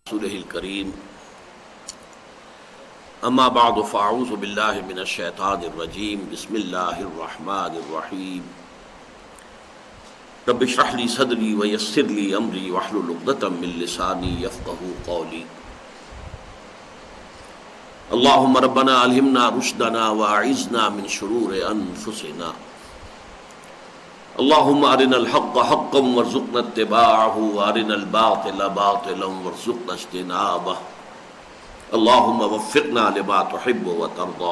رسوله الكريم اما بعد فاعوذ بالله من الشيطان الرجيم بسم الله الرحمن الرحيم رب اشرح لي صدري ويسر لي امري واحلل عقدة من لساني يفقهوا قولي اللهم ربنا الهمنا رشدنا واعذنا من شرور انفسنا اللهم ارنا الحق حقا وارزقنا اتباعه وارنا الباطل باطلا وارزقنا اجتنابه اللهم وفقنا لما تحب وترضى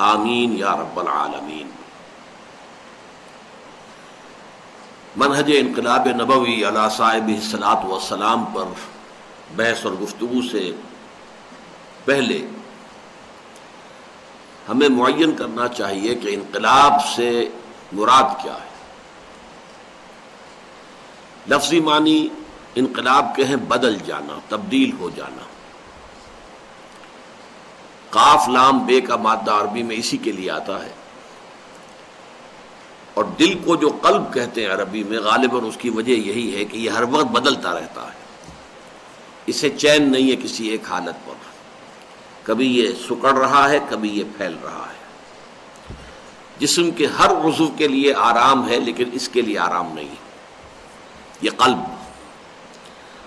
آمین یا رب العالمین۔ منہج انقلاب نبوی علی صاحبہ الصلاۃ والسلام پر بحث اور گفتگو سے پہلے ہمیں معین کرنا چاہیے کہ انقلاب سے مراد کیا ہے۔ لفظی معنی انقلاب کے ہیں بدل جانا، تبدیل ہو جانا۔ قاف لام بے کا مادہ عربی میں اسی کے لیے آتا ہے، اور دل کو جو قلب کہتے ہیں عربی میں غالباً اس کی وجہ یہی ہے کہ یہ ہر وقت بدلتا رہتا ہے، اسے چین نہیں ہے کسی ایک حالت پر، کبھی یہ سکڑ رہا ہے کبھی یہ پھیل رہا ہے۔ جسم کے ہر عضو کے لیے آرام ہے لیکن اس کے لیے آرام نہیں ہے۔ یہ قلب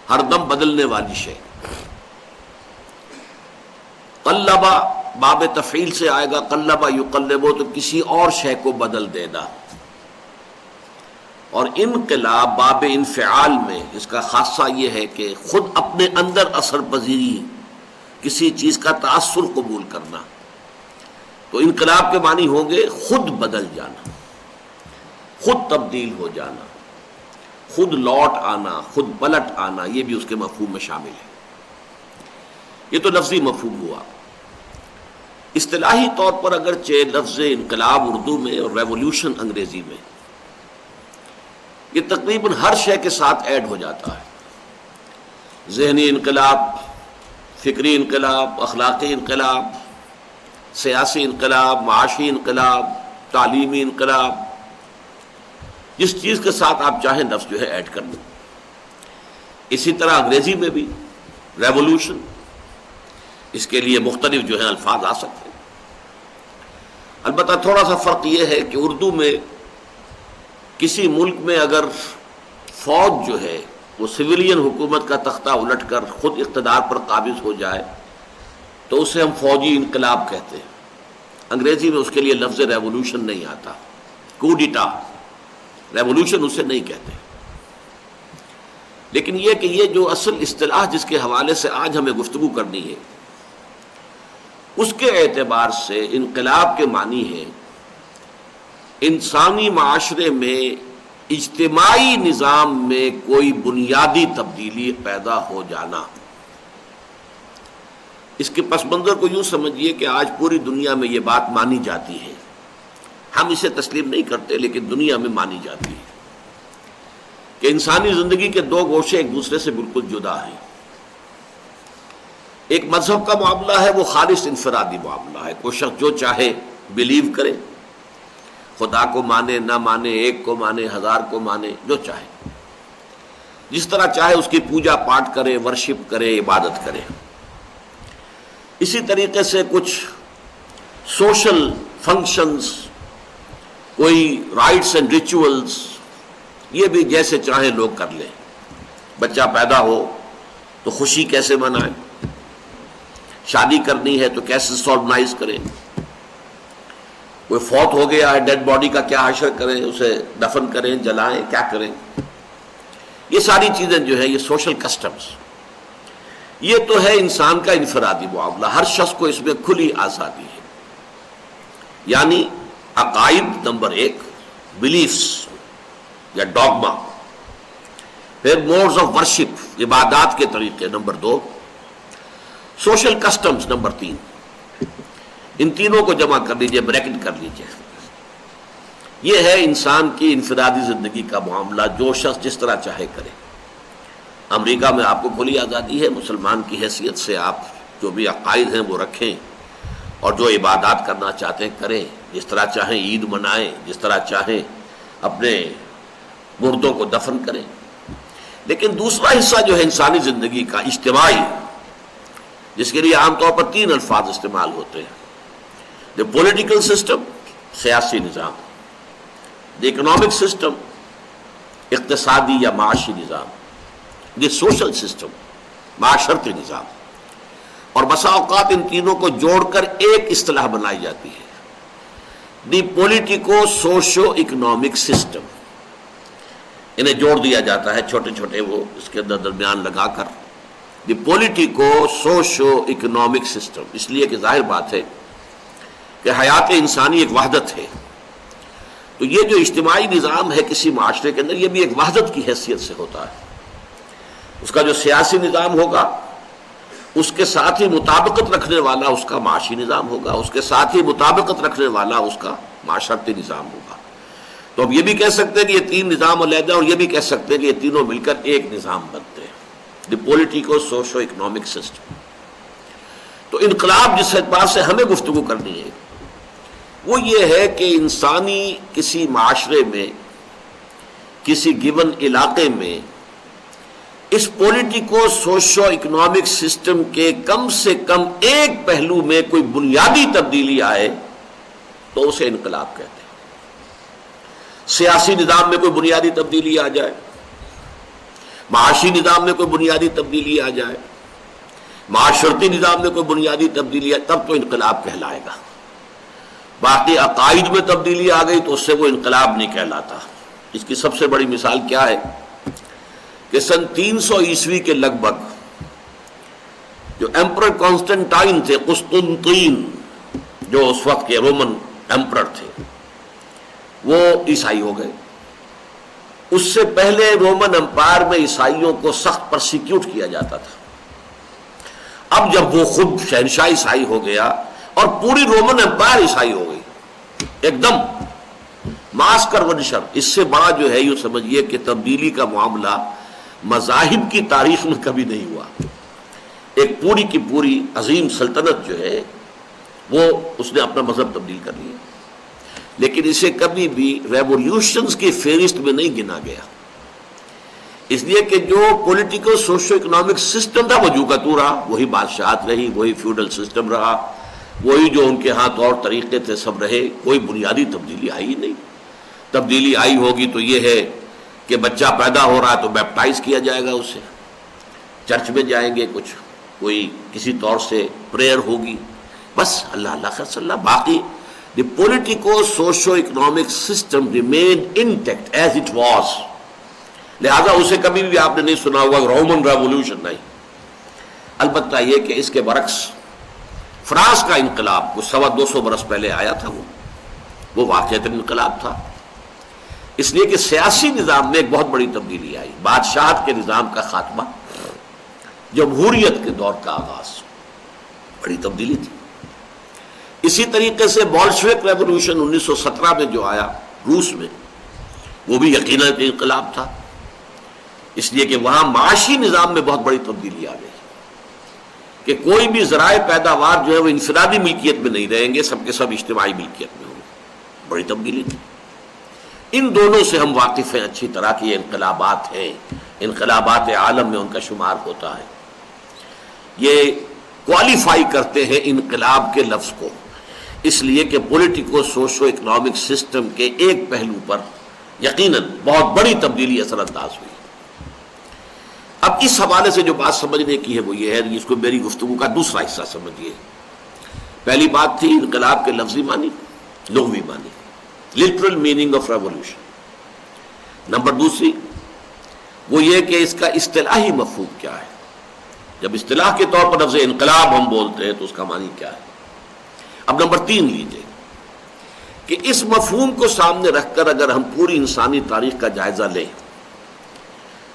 ہر دم بدلنے والی شے۔ قلبا باب تفعیل سے آئے گا، قلبا یقلبو تو کسی اور شے کو بدل دینا، اور انقلاب باب انفعال میں اس کا خاصہ یہ ہے کہ خود اپنے اندر اثر پذیری، کسی چیز کا تاثر قبول کرنا۔ تو انقلاب کے معنی ہوں گے خود بدل جانا، خود تبدیل ہو جانا، خود لوٹ آنا، خود پلٹ آنا، یہ بھی اس کے مفہوم میں شامل ہے۔ یہ تو لفظی مفہوم ہوا۔ اصطلاحی طور پر اگرچہ لفظ انقلاب اردو میں اور ریولوشن انگریزی میں یہ تقریباً ہر شے کے ساتھ ایڈ ہو جاتا ہے، ذہنی انقلاب، فکری انقلاب، اخلاقی انقلاب، سیاسی انقلاب، معاشی انقلاب، تعلیمی انقلاب، جس چیز کے ساتھ آپ چاہیں لفظ جو ہے ایڈ کر لیں۔ اسی طرح انگریزی میں بھی ریولوشن، اس کے لیے مختلف جو ہے الفاظ آ سکتے ہیں۔ البتہ تھوڑا سا فرق یہ ہے کہ اردو میں کسی ملک میں اگر فوج جو ہے وہ سویلین حکومت کا تختہ الٹ کر خود اقتدار پر قابض ہو جائے تو اسے ہم فوجی انقلاب کہتے ہیں۔ انگریزی میں اس کے لیے لفظ ریولوشن نہیں آتا، کوڈیٹا، ریولوشن اسے نہیں کہتے۔ لیکن یہ کہ یہ جو اصل اصطلاح جس کے حوالے سے آج ہمیں گفتگو کرنی ہے، اس کے اعتبار سے انقلاب کے معنی ہے انسانی معاشرے میں اجتماعی نظام میں کوئی بنیادی تبدیلی پیدا ہو جانا۔ اس کے پس منظر کو یوں سمجھیے کہ آج پوری دنیا میں یہ بات مانی جاتی ہے، ہم اسے تسلیم نہیں کرتے لیکن دنیا میں مانی جاتی ہے کہ انسانی زندگی کے دو گوشے ایک دوسرے سے بالکل جدا ہیں۔ ایک مذہب کا معاملہ ہے، وہ خالص انفرادی معاملہ ہے، کوئی شخص جو چاہے بلیو کرے، خدا کو مانے نہ مانے، ایک کو مانے ہزار کو مانے، جو چاہے جس طرح چاہے اس کی پوجا پاٹ کرے، ورشپ کرے، عبادت کرے۔ اسی طریقے سے کچھ سوشل فنکشنز، کوئی رائٹس اینڈ ریچولز، یہ بھی جیسے چاہیں لوگ کر لیں۔ بچہ پیدا ہو تو خوشی کیسے منائیں، شادی کرنی ہے تو کیسے سالمنائز کریں، کوئی فوت ہو گیا ہے ڈیڈ باڈی کا کیا حشر کریں، اسے دفن کریں، جلائیں، کیا کریں۔ یہ ساری چیزیں جو ہے یہ سوشل کسٹمز، یہ تو ہے انسان کا انفرادی معاملہ، ہر شخص کو اس میں کھلی آزادی ہے۔ یعنی عقائد نمبر ایک، بلیفز یا ڈوگما، پھر موڈز آف ورشپ، عبادات کے طریقے نمبر دو، سوشل کسٹمز نمبر تین۔ ان تینوں کو جمع کر لیجئے، بریکٹ کر لیجئے۔ یہ ہے انسان کی انفرادی زندگی کا معاملہ، جو شخص جس طرح چاہے کرے۔ امریکہ میں آپ کو کھلی آزادی ہے، مسلمان کی حیثیت سے آپ جو بھی عقائد ہیں وہ رکھیں، اور جو عبادات کرنا چاہتے ہیں کریں، جس طرح چاہیں عید منائیں، جس طرح چاہیں اپنے مردوں کو دفن کریں۔ لیکن دوسرا حصہ جو ہے انسانی زندگی کا اجتماعی، جس کے لیے عام طور پر 3 الفاظ استعمال ہوتے ہیں: دی پولیٹیکل سسٹم، سیاسی نظام; دی اکنامک سسٹم، اقتصادی یا معاشی نظام; دی سوشل سسٹم، معاشرتی نظام. اور بسا اوقات ان تینوں کو جوڑ کر ایک اصطلاح بنائی جاتی ہے: the politico socio economic system. انہیں جوڑ دیا جاتا ہے چھوٹے چھوٹے وہ اس کے اندر درمیان لگا کر، دی پولیٹیکو سوشو اکنامک سسٹم. اس لیے کہ ظاہر بات ہے کہ حیات انسانی ایک وحدت ہے، تو یہ جو اجتماعی نظام ہے کسی معاشرے کے اندر، یہ بھی ایک وحدت کی حیثیت سے ہوتا ہے. اس کا جو سیاسی نظام ہوگا اس کے ساتھ ہی مطابقت رکھنے والا اس کا معاشی نظام ہوگا، اس کے ساتھ ہی مطابقت رکھنے والا اس کا معاشرتی نظام ہوگا. تو اب یہ بھی کہہ سکتے ہیں کہ یہ 3 نظام علیحدہ، اور یہ بھی کہہ سکتے ہیں کہ یہ تینوں مل کر ایک نظام بنتے ہیں، دی پولیٹیکو سوشو اکنامک سسٹم. تو انقلاب جس اعتبار سے ہمیں گفتگو کرنی ہے وہ یہ ہے کہ انسانی کسی معاشرے میں، کسی گیون علاقے میں اس پولیٹیکو سوشو اکنامک سسٹم کے کم سے کم ایک پہلو میں کوئی بنیادی تبدیلی آئے تو اسے انقلاب کہتے ہیں. سیاسی نظام میں کوئی بنیادی تبدیلی آ جائے، معاشی نظام میں کوئی بنیادی تبدیلی آ جائے، معاشرتی نظام میں کوئی بنیادی تبدیلی آئے، تب تو انقلاب کہلائے گا. باقی عقائد میں تبدیلی آ گئی تو اس سے وہ انقلاب نہیں کہلاتا. اس کی سب سے بڑی مثال کیا ہے کہ سن 300 عیسوی کے لگ بھگ جو ایمپرر کانسٹنٹائن تھے، قسطنطین جو اس وقت کے رومن ایمپرر تھے، وہ عیسائی ہو گئے. اس سے پہلے رومن امپائر میں عیسائیوں کو سخت پرسیکیوٹ کیا جاتا تھا. اب جب وہ خود شہنشاہ عیسائی ہو گیا اور پوری رومن امپائر عیسائی ہو گئی ایک دم ماس کر ونشر، اس سے بڑا جو ہے یوں سمجھیے کہ تبدیلی کا معاملہ مذاہب کی تاریخ میں کبھی نہیں ہوا. ایک پوری کی پوری عظیم سلطنت جو ہے وہ اس نے اپنا مذہب تبدیل کر لیا، لیکن اسے کبھی بھی ریولیوشنز کی فہرست میں نہیں گنا گیا، اس لیے کہ جو پولیٹیکل سوشو اکنامک سسٹم تھا وہ جو کا تو رہا، وہی بادشاہت رہی، وہی فیوڈل سسٹم رہا، وہی جو ان کے ہاں طور طریقے تھے سب رہے. کوئی بنیادی تبدیلی آئی نہیں. تبدیلی آئی ہوگی تو یہ ہے کہ بچہ پیدا ہو رہا ہے تو بیپٹائز کیا جائے گا، اسے چرچ میں جائیں گے، کچھ کوئی کسی طور سے پریئر ہوگی، بس اللہ اللہ خیر صلی اللہ. باقی the politico socio economic system remained intact as it was. لہذا اسے کبھی بھی آپ نے نہیں سنا ہوا رومن ریولوشن، نہیں. البتہ یہ کہ اس کے برعکس فرانس کا انقلاب وہ 250 برس پہلے آیا تھا، وہ واقعتاً انقلاب تھا، اس لیے کہ سیاسی نظام میں ایک بہت بڑی تبدیلی آئی. بادشاہت کے نظام کا خاتمہ، جمہوریت کے دور کا آغاز، بڑی تبدیلی تھی. اسی طریقے سے بولشوک ریولوشن 1917 میں جو آیا روس میں، وہ بھی یقیناً انقلاب تھا، اس لیے کہ وہاں معاشی نظام میں بہت بڑی تبدیلی آ گئی کہ کوئی بھی ذرائع پیداوار جو ہے وہ انفرادی ملکیت میں نہیں رہیں گے، سب کے سب اجتماعی ملکیت میں ہوں گے. بڑی تبدیلی تھی. ان دونوں سے ہم واقف ہیں اچھی طرح کی. یہ انقلابات ہیں، انقلابات عالم میں ان کا شمار ہوتا ہے. یہ کوالیفائی کرتے ہیں انقلاب کے لفظ کو، اس لیے کہ پولیٹیکو سوشو اکنامک سسٹم کے ایک پہلو پر یقیناً بہت بڑی تبدیلی اثر انداز ہوئی. اب اس حوالے سے جو بات سمجھنے کی ہے وہ یہ ہے، اس کو میری گفتگو کا دوسرا حصہ سمجھیے. پہلی بات تھی انقلاب کے لفظی معنی، لغوی معنی، literal meaning of revolution. Number دوسری وہ یہ کہ اس کا اصطلاحی مفہوم کیا ہے. جب اصطلاح کے طور پر لفظ انقلاب ہم بولتے ہیں تو اس کا معنی کیا ہے. اب نمبر 3 لیجیے کہ اس مفہوم کو سامنے رکھ کر اگر ہم پوری انسانی تاریخ کا جائزہ لیں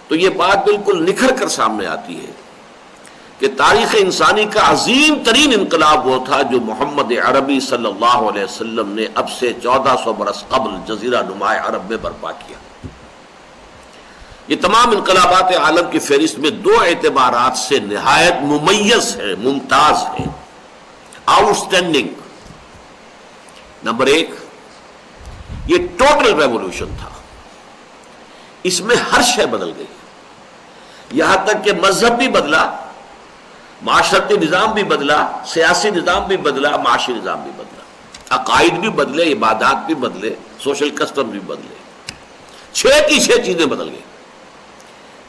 تو یہ بات بالکل نکھر کر سامنے آتی ہے کہ تاریخ انسانی کا عظیم ترین انقلاب وہ تھا جو محمد عربی صلی اللہ علیہ وسلم نے اب سے 1400 برس قبل جزیرہ نما عرب میں برپا کیا. یہ تمام انقلابات عالم کی فہرست میں 2 اعتبارات سے نہایت ممیز ہے، ممتاز ہے، آؤٹ اسٹینڈنگ. نمبر 1 یہ ٹوٹل ریولوشن تھا، اس میں ہر شے بدل گئی. یہاں تک کہ مذہب بھی بدلا، معاشرتی نظام بھی بدلا، سیاسی نظام بھی بدلا، معاشی نظام بھی بدلا، عقائد بھی بدلے، عبادات بھی بدلے، سوشل کسٹم بھی بدلے، 6 کی 6 چیزیں بدل گئی۔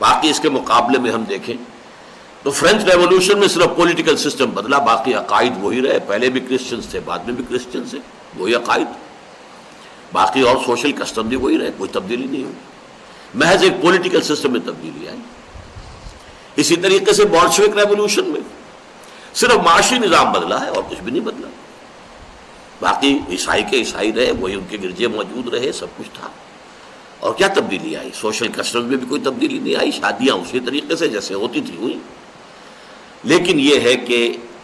باقی اس کے مقابلے میں ہم دیکھیں تو فرینچ ریولوشن میں صرف پولیٹیکل سسٹم بدلا، باقی عقائد وہی رہے، پہلے بھی کرسچنز تھے، بعد میں بھی کرسچنز تھے، وہی عقائد، باقی اور سوشل کسٹم بھی وہی رہے، کوئی تبدیلی نہیں ہوئی، محض ایک پولیٹیکل سسٹم میں تبدیلی آئی۔ اسی طریقے سے بولشوک ریولوشن میں صرف معاشی نظام بدلا ہے اور کچھ بھی نہیں بدلا، باقی عیسائی کے عیسائی رہے، وہی ان کے گرجے موجود رہے، سب کچھ تھا۔ اور کیا تبدیلی آئی؟ سوشل کسٹم میں بھی کوئی تبدیلی نہیں آئی، شادیاں اسی طریقے سے جیسے ہوتی تھی ہوئی۔ لیکن یہ ہے کہ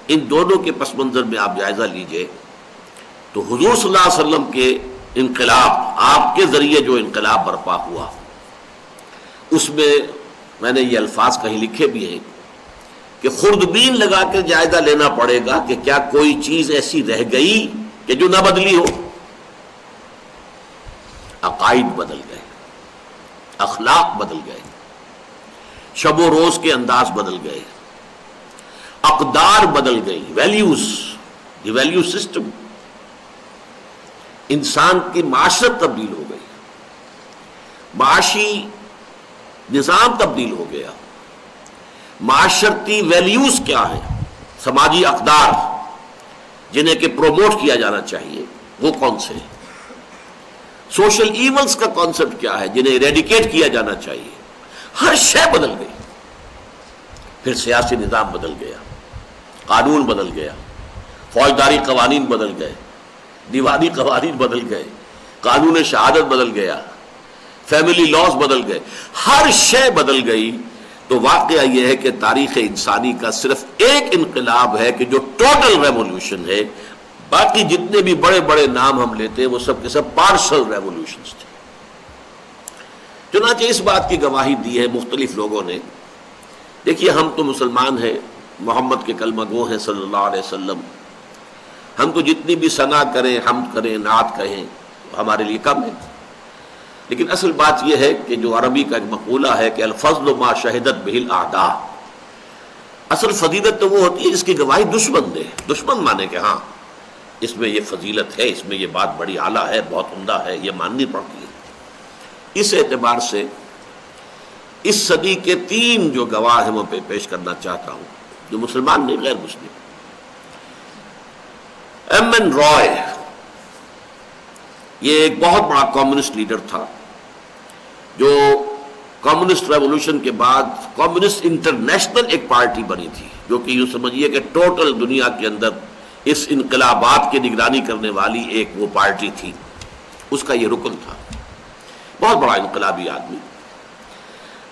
ان دونوں کے پس منظر میں آپ جائزہ لیجئے تو حضور صلی اللہ علیہ وسلم کے انقلاب، آپ کے ذریعے جو انقلاب برپا ہوا، اس میں نے یہ الفاظ کہیں لکھے بھی ہیں کہ خوردبین لگا کے جائزہ لینا پڑے گا کہ کیا کوئی چیز ایسی رہ گئی کہ جو نہ بدلی ہو۔ عقائد بدل گئے، اخلاق بدل گئے، شب و روز کے انداز بدل گئے، اقدار بدل گئی، ویلیوز، یہ ویلیو سسٹم، انسان کی معاشرت تبدیل ہو گئی، معاشی نظام تبدیل ہو گیا، معاشرتی ویلیوز کیا ہیں، سماجی اقدار جنہیں کہ پروموٹ کیا جانا چاہیے وہ کون سے ہیں، سوشل ایونز کا کانسیپٹ کیا ہے جنہیں ایریڈیکیٹ کیا جانا چاہیے، ہر شے بدل گئی۔ پھر سیاسی نظام بدل گیا، قانون بدل گیا، فوجداری قوانین بدل گئے، دیوانی قوانین بدل گئے، قانون شہادت بدل گیا، فیملی لاز بدل گئے، ہر شے بدل گئی۔ تو واقعہ یہ ہے کہ تاریخ انسانی کا صرف ایک انقلاب ہے کہ جو ٹوٹل ریولوشن ہے، باقی جتنے بھی بڑے بڑے نام ہم لیتے ہیں وہ سب کے سب پارشل ریولوشنز تھے۔ چنانچہ اس بات کی گواہی دی ہے مختلف لوگوں نے۔ دیکھیے ہم تو مسلمان ہیں، محمد کے کلمہ گو ہیں صلی اللہ علیہ وسلم، ہم تو جتنی بھی ثنا کریں، حمد کریں، نعت کہیں، ہمارے لیے کم ہے۔ لیکن اصل بات یہ ہے کہ جو عربی کا ایک مقولہ ہے کہ الفضل ما شہدت بہ الاعداء، اصل فضیلت تو وہ ہوتی ہے جس کی گواہی دشمن دے، دشمن مانے کہ ہاں اس میں یہ فضیلت ہے، اس میں یہ بات بڑی اعلیٰ ہے، بہت عمدہ ہے، یہ ماننی پڑتی ہے۔ اس اعتبار سے اس صدی کے 3 جو گواہ ہیں وہ پیش کرنا چاہتا ہوں، جو مسلمان نہیں، غیر مسلم۔ ایم این رائے، یہ ایک بہت بڑا کمیونسٹ لیڈر تھا جو کمیونسٹ ریولوشن کے بعد کمیونسٹ انٹرنیشنل ایک پارٹی بنی تھی، جو کہ یوں سمجھیے کہ ٹوٹل دنیا کے اندر اس انقلابات کی نگرانی کرنے والی ایک وہ پارٹی تھی، اس کا یہ رکن تھا، بہت بڑا انقلابی آدمی۔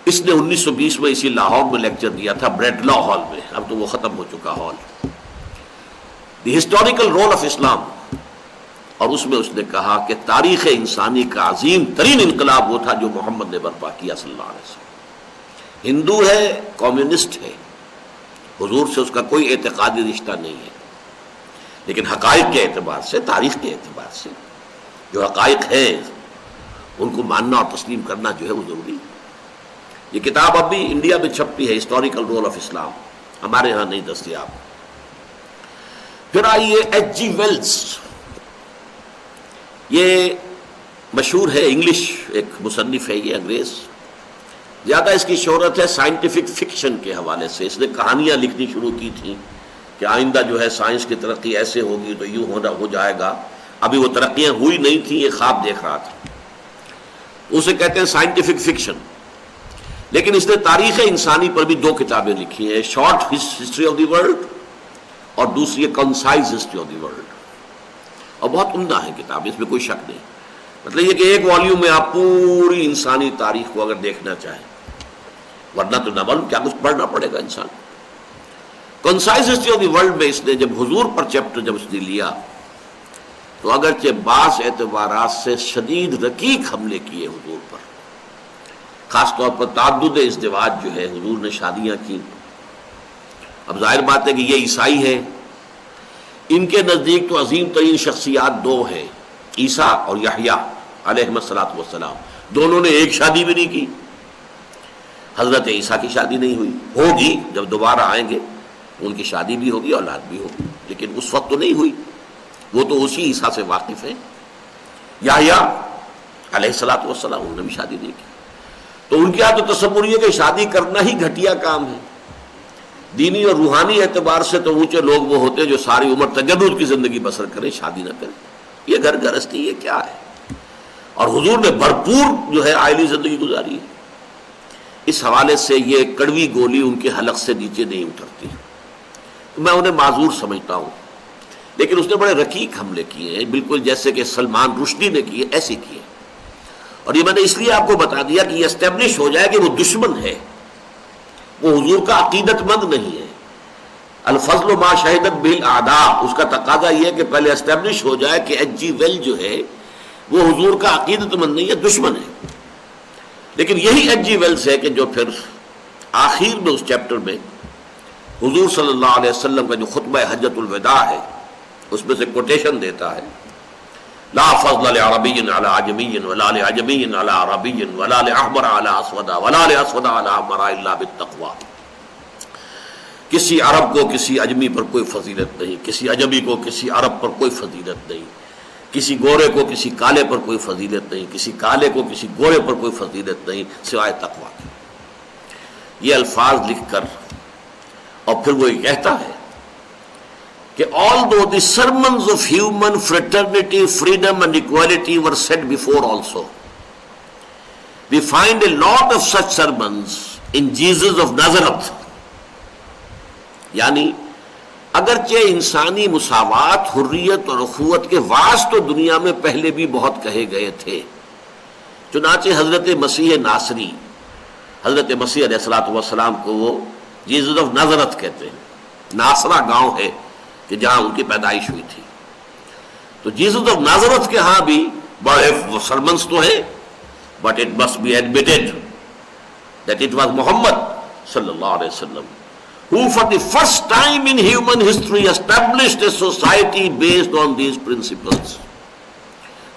اس نے 1920 میں اسی لاہور میں لیکچر دیا تھا، بریڈ لا ہال میں، اب تو وہ ختم ہو چکا ہال، the historical role of Islam, اور اس میں اس نے کہا کہ تاریخ انسانی کا عظیم ترین انقلاب وہ تھا جو محمد نے برپا کیا صلی اللہ علیہ وسلم۔ ہندو ہے، کمیونسٹ ہے، حضور سے اس کا کوئی اعتقادی رشتہ نہیں ہے، لیکن حقائق کے اعتبار سے، تاریخ کے اعتبار سے جو حقائق ہیں ان کو ماننا اور تسلیم کرنا جو ہے وہ ضروری ہے۔ یہ کتاب اب بھی انڈیا میں چھپتی ہے، ہسٹوریکل رول آف اسلام، ہمارے ہاں نہیں دستیاب۔ پھر آئیے ایچ جی ویلز، یہ مشہور ہے، انگلش ایک مصنف ہے، یہ انگریز، زیادہ اس کی شہرت ہے سائنٹیفک فکشن کے حوالے سے۔ اس نے کہانیاں لکھنی شروع کی تھیں کہ آئندہ جو ہے سائنس کی ترقی ایسے ہوگی تو یوں ہو جائے گا، ابھی وہ ترقیاں ہوئی نہیں تھیں، یہ خواب دیکھ رہا تھا، اسے کہتے ہیں سائنٹیفک فکشن۔ لیکن اس نے تاریخ انسانی پر بھی 2 کتابیں لکھی ہیں، short history of the world اور دوسری ہے concise history of the world, اور بہت عمدہ ہے کتاب، اس میں کوئی شک نہیں۔ مطلب یہ کہ ایک والیوم میں آپ پوری انسانی تاریخ کو اگر دیکھنا چاہیں، ورنہ تو نہ معلوم کیا کچھ پڑھنا پڑے گا انسان۔ Concise history of the world میں اس نے جب حضور پر چیپٹر جب اس نے لیا تو اگرچہ بعض اعتبارات سے شدید رقیق حملے کیے حضور پر، خاص طور پر تعدد ازدواج جو ہے، حضور نے شادیاں کی۔ اب ظاہر بات ہے کہ یہ عیسائی ہیں، ان کے نزدیک تو عظیم ترین شخصیات 2 ہیں، عیسیٰ اور یحییٰ علیہ الصلوۃ والسلام، دونوں نے ایک شادی بھی نہیں کی۔ حضرت عیسیٰ کی شادی نہیں ہوئی، ہوگی جب دوبارہ آئیں گے ان کی شادی بھی ہوگی، اولاد بھی ہوگی، لیکن اس وقت تو نہیں ہوئی، وہ تو اسی عیسیٰ سے واقف ہیں۔ یحییٰ علیہ الصلوۃ والسلام انہوں نے بھی شادی نہیں کی، تو ان کے یہاں تو تصور یہ کہ شادی کرنا ہی گھٹیا کام ہے۔ دینی اور روحانی اعتبار سے تو اونچے لوگ وہ ہوتے ہیں جو ساری عمر تجدد کی زندگی بسر کریں، شادی نہ کریں، یہ گھر گرہستی یہ کیا ہے؟ اور حضور نے بھرپور جو ہے عائلی زندگی گزاری ہے۔ اس حوالے سے یہ کڑوی گولی ان کے حلق سے نیچے نہیں اترتی، تو میں انہیں معذور سمجھتا ہوں، لیکن اس نے بڑے رقیق حملے کیے ہیں، بالکل جیسے کہ سلمان رشدی نے کیے ایسے کیے، اور یہ میں نے اس لیے آپ کو بتا دیا کہ یہ اسٹیبلش ہو جائے کہ وہ دشمن ہے، وہ حضور کا عقیدت مند نہیں ہے۔ الفضل ما شہدت بالاعداء، اس کا تقاضا یہ ہے کہ پہلے اسٹیبلش ہو جائے کہ ایچ جی ویل جو ہے وہ حضور کا عقیدت مند نہیں ہے، دشمن ہے۔ لیکن یہی ایچ جی ویلز ہے کہ جو پھر آخر میں اس چیپٹر میں حضور صلی اللہ علیہ وسلم کا جو خطبہ حجۃ الوداع ہے اس میں سے کوٹیشن دیتا ہے، لا فضل لعربی علی عجمی ولا لعجمی علی عربی ولا لاحمر علی اسود ولا لاسود علی احمر الا بالتقوی۔ کسی عرب کو کسی اجمی پر کوئی فضیلت نہیں، کسی اجمی کو کسی عرب پر کوئی فضیلت نہیں، کسی گورے کو کسی کالے پر کوئی فضیلت نہیں، کسی کالے کو کسی گورے پر کوئی فضیلت نہیں سوائے تقوی کی۔ یہ الفاظ لکھ کر اور پھر وہ یہ کہتا ہے کہ although the sermons of human fraternity, freedom and equality were said before also, we find a lot of such sermons in Jesus of Nazareth. یعنی اگرچہ انسانی مساوات، حریت اور اخوت کے واعظ تو دنیا میں پہلے بھی بہت کہے گئے تھے، چنانچہ حضرت مسیح ناصری، حضرت مسیح علیہ الصلوۃ والسلام کو وہ جیزس آف نازرت کہتے ہیں، ناصرہ گاؤں ہے کہ جہاں ان کی پیدائش ہوئی تھی، تو جیزس آف نازرت کے ہاں بھی بڑے سرمنس تو ہیں، but it must be admitted that it was Muhammad صلی اللہ علیہ وسلم who for the first time in human history established a society based on these principles.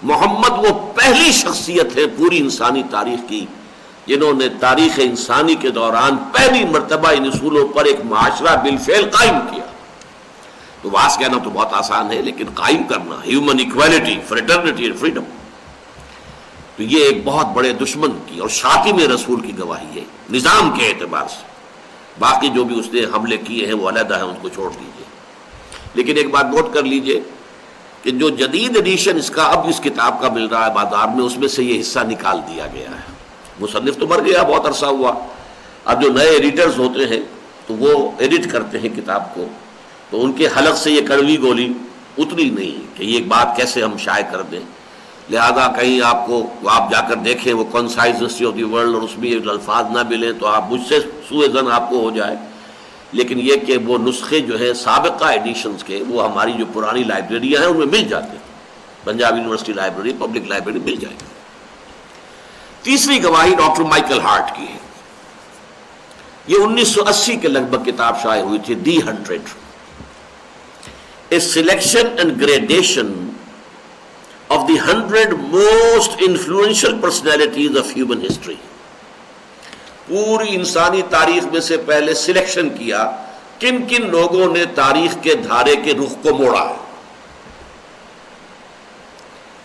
محمد وہ پہلی شخصیت ہے پوری انسانی تاریخ کی جنہوں نے تاریخ انسانی کے دوران پہلی مرتبہ ان اصولوں پر ایک معاشرہ بالفعل قائم کیا۔ تو واس کہنا تو بہت آسان ہے، لیکن قائم کرنا، human equality, fraternity and freedom, تو یہ ایک بہت بڑے دشمن کی اور شاتم رسول کی گواہی ہے نظام کے اعتبار سے۔ باقی جو بھی اس نے حملے کیے ہیں وہ علیحدہ ہیں، ان کو چھوڑ دیجئے، لیکن ایک بات نوٹ کر لیجئے کہ جو جدید ایڈیشن اس کا اب اس کتاب کا مل رہا ہے بازار میں، اس میں سے یہ حصہ نکال دیا گیا ہے۔ مصنف تو مر گیا، بہت عرصہ ہوا، اب جو نئے ایڈیٹرز ہوتے ہیں تو وہ ایڈٹ کرتے ہیں کتاب کو، تو ان کے حلق سے یہ کڑوی گولی اتری نہیں کہ یہ بات کیسے ہم شائع کر دیں، لہذا کہیں آپ کو آپ جا کر دیکھیں وہ concise history of the world اور اس میں یہ الفاظ نہ ملیں تو آپ مجھ سے سوء ظن آپ کو ہو جائے، لیکن یہ کہ وہ نسخے جو ہیں سابقہ ایڈیشنز کے وہ ہماری جو پرانی لائبریریاں ہیں ان میں مل جاتے ہیں، Punjab university library, public library مل جائے گی۔ تیسری گواہی ڈاکٹر مائیکل ہارٹ کی ہے، یہ 1980 کے لگ بھگ کتاب شائع ہوئی تھی، دی 100، a selection and gradation of the 100 most influential personalities of human history۔ پوری انسانی تاریخ میں سے پہلے سلیکشن کیا کن کن لوگوں نے تاریخ کے دھارے کے رخ کو موڑا ہے،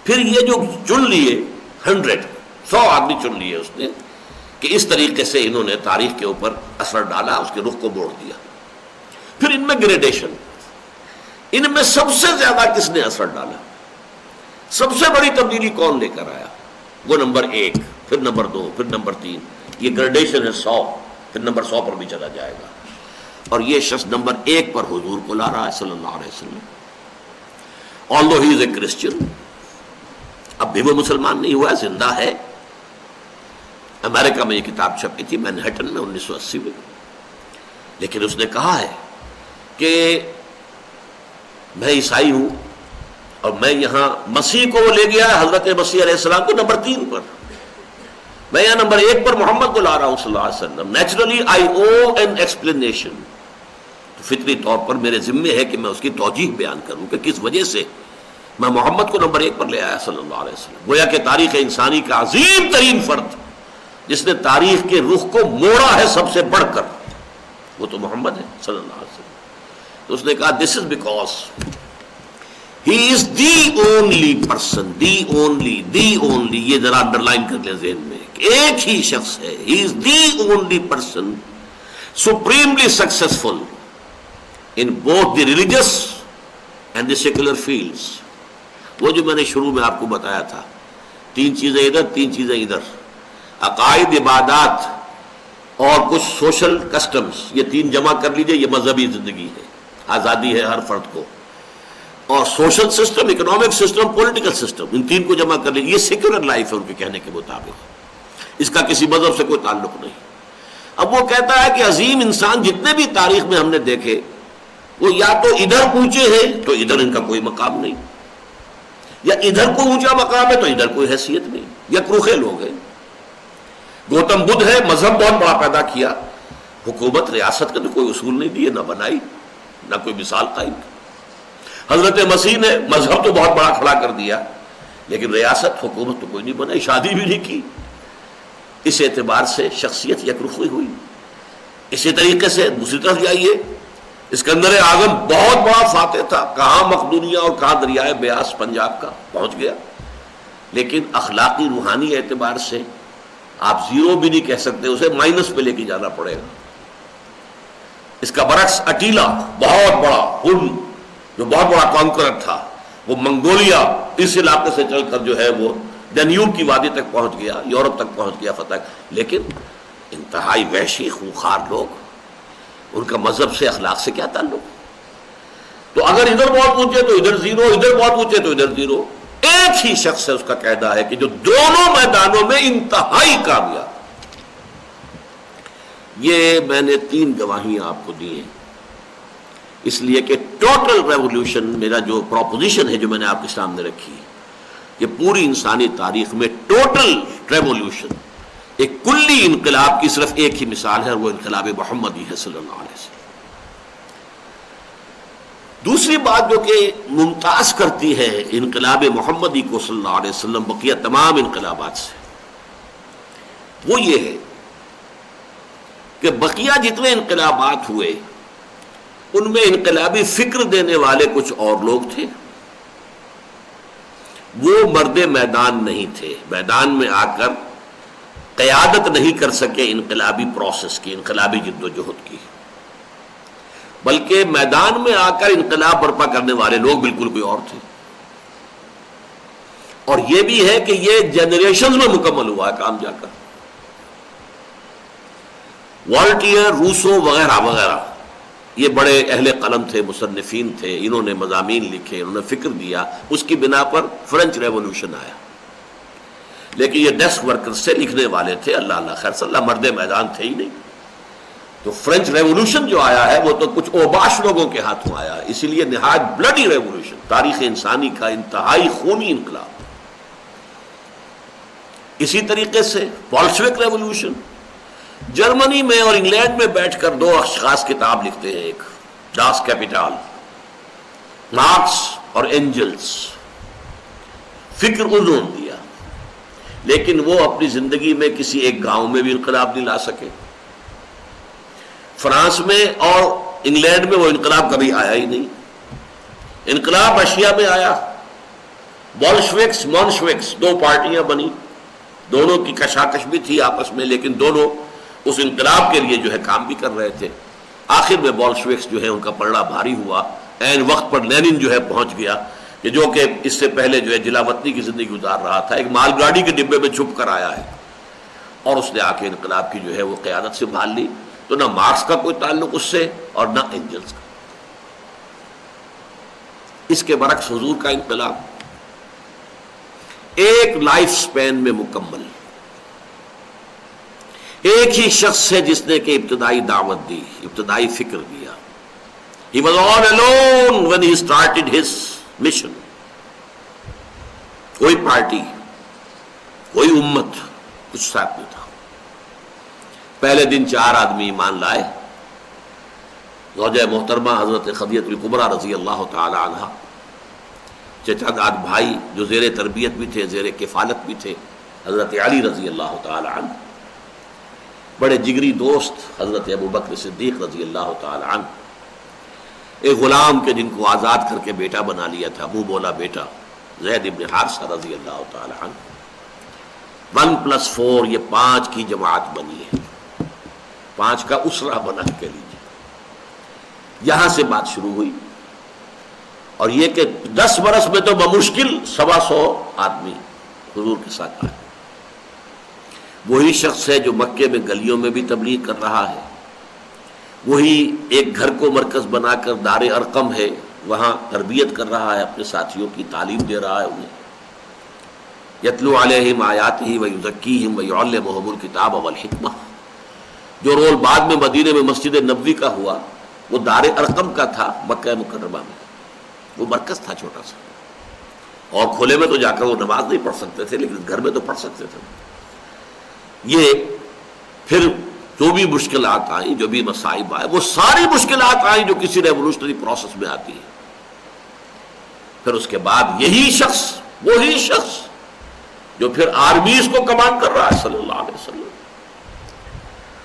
پھر یہ جو چن لیے 100 آدمی چن لیے اس نے کہ اس طریقے سے انہوں نے تاریخ کے اوپر اثر ڈالا، اس کے رخ کو موڑ دیا۔ پھر ان میں گریڈیشن، ان میں سب سے زیادہ کس نے اثر ڈالا، سب سے بڑی تبدیلی کون لے کر آیا، وہ نمبر 1، پھر نمبر 2، پھر نمبر 3، یہ گریڈیشن ہے 100، پھر نمبر 100 پر بھی چلا جائے گا، اور یہ شخص نمبر 1 پر حضور کو لا رہا ہے صلی اللہ علیہ وسلم۔ although he is a Christian، اب بھی وہ مسلمان نہیں ہوا، زندہ ہے۔ امریکہ میں یہ کتاب چھپی تھی مینہٹن میں 1980 میں، لیکن اس نے کہا ہے کہ میں عیسائی ہوں اور میں یہاں مسیح کو وہ لے گیا ہے، حضرت مسیح علیہ السلام کو نمبر 3 پر، میں یہاں نمبر 1 پر محمد کو لا رہا ہوں صلی اللہ علیہ وسلم۔ Naturally I O an explanation, فطری طور پر میرے ذمے ہے کہ میں اس کی توجیہ بیان کروں کہ کس وجہ سے میں محمد کو نمبر 1 پر لے آیا صلی اللہ علیہ وسلم۔ گویا کہ تاریخ انسانی کا عظیم ترین فرد جس نے تاریخ کے رخ کو موڑا ہے سب سے بڑھ کر، وہ تو محمد ہے صلی اللہ علیہ وسلم. تو اس نے کہا this is because he is the only person, the only, یہ ذرا انڈر لائن کر لیں ذہن میں، ایک ہی شخص ہے، he is the only person supremely successful in both the religious and the secular fields. وہ جو میں نے شروع میں آپ کو بتایا تھا، تین چیزیں ادھر، تین چیزیں ادھر، عقائد، عبادات اور کچھ سوشل کسٹمز، یہ تین جمع کر لیجئے، یہ مذہبی زندگی ہے، آزادی ہے ہر فرد کو، اور social system, economic system, political system, ان تین کو جمع کر لیجئے، یہ سیکولر لائف ہے ان کے کہنے کے مطابق، اس کا کسی مذہب سے کوئی تعلق نہیں. اب وہ کہتا ہے کہ عظیم انسان جتنے بھی تاریخ میں ہم نے دیکھے، وہ یا تو ادھر اونچے ہیں تو ادھر ان کا کوئی مقام نہیں، یا ادھر کوئی اونچا مقام ہے تو ادھر کوئی حیثیت نہیں، یا کروخے لوگ ہیں. گوتم بدھ ہے، مذہب بہت بڑا پیدا کیا، حکومت ریاست کا تو کوئی اصول نہیں دیے، نہ بنائی، نہ کوئی مثال قائم کی. حضرت مسیح نے مذہب تو بہت بڑا کھڑا کر دیا، لیکن ریاست، حکومت تو کوئی نہیں بنائی، شادی بھی نہیں کی. اس اعتبار سے شخصیت یکرخی ہوئی. اسی طریقے سے دوسری طرف جائیے، اسکندر اعظم بہت بڑا فاتح تھا، کہاں مقدونیہ اور کہاں دریائے بیاس پنجاب کا پہنچ گیا، لیکن اخلاقی روحانی اعتبار سے آپ زیرو بھی نہیں کہہ سکتے، اسے مائنس پہ لے کے جانا پڑے گا. اس کا برعکس اٹیلا، بہت بڑا ہن، جو بہت بڑا کانکرر تھا، وہ منگولیا اس علاقے سے چل کر جو ہے وہ ڈنیوب کی وادی تک پہنچ گیا، یورپ تک پہنچ گیا فتح، لیکن انتہائی وحشی خونخوار لوگ، ان کا مذہب سے، اخلاق سے کیا تعلق؟ تو اگر ادھر بہت اونچے تو ادھر زیرو، ادھر بہت اونچے تو ادھر زیرو. ایک ہی شخص ہے، اس کا قاعدہ ہے کہ جو دونوں میدانوں میں انتہائی کامیاب. یہ میں نے تین گواہیاں آپ کو دی ہیں، اس لیے کہ ٹوٹل ریولوشن، میرا جو پروپوزیشن ہے جو میں نے آپ کے سامنے رکھی ہے، یہ پوری انسانی تاریخ میں ٹوٹل ریولوشن، ایک کلی انقلاب کی صرف ایک ہی مثال ہے، اور وہ انقلاب محمدی ہے صلی اللہ علیہ وسلم. دوسری بات جو کہ ممتاز کرتی ہے انقلاب محمدی کو صلی اللہ علیہ وسلم بقیہ تمام انقلابات سے، وہ یہ ہے کہ بقیہ جتنے انقلابات ہوئے ان میں انقلابی فکر دینے والے کچھ اور لوگ تھے، وہ مرد میدان نہیں تھے، میدان میں آ کر قیادت نہیں کر سکے انقلابی پروسیس کی، انقلابی جد و جہد کی، بلکہ میدان میں آ کر انقلاب برپا کرنے والے لوگ بالکل کوئی اور تھے. اور یہ بھی ہے کہ یہ جنریشنز میں مکمل ہوا ہے کام جا کر. والٹیئر، روسو وغیرہ وغیرہ، یہ بڑے اہل قلم تھے، مصنفین تھے، انہوں نے مضامین لکھے، انہوں نے فکر دیا، اس کی بنا پر فرینچ ریولوشن آیا. لیکن یہ ڈیسک ورکر سے لکھنے والے تھے، اللہ اللہ خیر صلی اللہ، مرد میدان تھے ہی نہیں. تو فرینچ ریولوشن جو آیا ہے وہ تو کچھ اوباش لوگوں کے ہاتھوں آیا، اسی لیے نہایت بلڈی ریولوشن، تاریخ انسانی کا انتہائی خونی انقلاب. اسی طریقے سے بولشوک ریولوشن، جرمنی میں اور انگلینڈ میں بیٹھ کر دو اشخاص کتاب لکھتے ہیں، ایک ڈاس کیپیٹال، مارکس اور اینجلس. فکر انہوں نے دیا، لیکن وہ اپنی زندگی میں کسی ایک گاؤں میں بھی انقلاب نہیں لا سکے. فرانس میں اور انگلینڈ میں وہ انقلاب کبھی آیا ہی نہیں. انقلاب رشیا میں آیا، بولشوکس مونشوکس، دو پارٹیاں بنی، دونوں کی کشاکش بھی تھی آپس میں، لیکن دونوں اس انقلاب کے لیے جو ہے کام بھی کر رہے تھے. آخر میں بولشوکس جو ہے ان کا پلڑا بھاری ہوا، عین وقت پر لینن جو ہے پہنچ گیا، کہ جو کہ اس سے پہلے جو ہے جلا وطنی کی زندگی گزار رہا تھا، ایک مال گاڑی کے ڈبے میں چھپ کر آیا ہے، اور اس نے آ کے انقلاب کی جو ہے وہ قیادت سنبھال لی. تو نہ مارکس کا کوئی تعلق اس سے اور نہ اینجلس کا. اس کے برعکس حضور کا انقلاب ایک لائف سپین میں مکمل، ایک ہی شخص ہے جس نے کہ ابتدائی دعوت دی، ابتدائی فکر دیا. He was all alone when he started his mission. کوئی پارٹی، کوئی امت، کچھ ساتھ نہیں تھا. پہلے دن 4 آدمی ایمان لائے، زوجہ محترمہ حضرت خدیجہ الکبریٰ رضی اللہ تعالی عنہ، چچا داد بھائی جو زیر تربیت بھی تھے، زیر کفالت بھی تھے، حضرت علی رضی اللہ تعالی عنہ، بڑے جگری دوست حضرت ابو بکر صدیق رضی اللہ تعالی عنہ، ایک غلام کے جن کو آزاد کر کے بیٹا بنا لیا تھا، منہ بولا بیٹا زید ابن حارثہ رضی اللہ تعالی عنہ، 1+4 یہ 5 کی جماعت بنی ہے، 5 کا اسرہ بنا کے لیجیے۔ یہاں سے بات شروع ہوئی، اور یہ کہ 10 برس میں تو بمشکل 125 آدمی حضور کے ساتھ آئے۔ وہی شخص ہے جو مکے میں گلیوں میں بھی تبلیغ کر رہا ہے، وہی ایک گھر کو مرکز بنا کر دار ارقم ہے وہاں تربیت کر رہا ہے، اپنے ساتھیوں کی تعلیم دے رہا ہے انہیں، یتلو علیہم آیاتہ ویزکیہم ویعلمہم الکتاب والحکمہ۔ جو رول بعد میں مدینے میں مسجد نبوی کا ہوا وہ دار ارقم کا تھا، مکہ مکرمہ میں وہ مرکز تھا چھوٹا سا، اور کھلے میں تو جا کر وہ نماز نہیں پڑھ سکتے تھے، لیکن گھر میں تو پڑھ سکتے تھے۔ یہ پھر جو بھی مشکلات آئیں، جو بھی مصائب آئے، وہ ساری مشکلات آئیں جو کسی ریولوشنری پروسیس میں آتی ہے۔ پھر اس کے بعد یہی شخص، وہی شخص جو پھر آرمیز کو کمانڈ کر رہا ہے صلی اللہ علیہ وسلم۔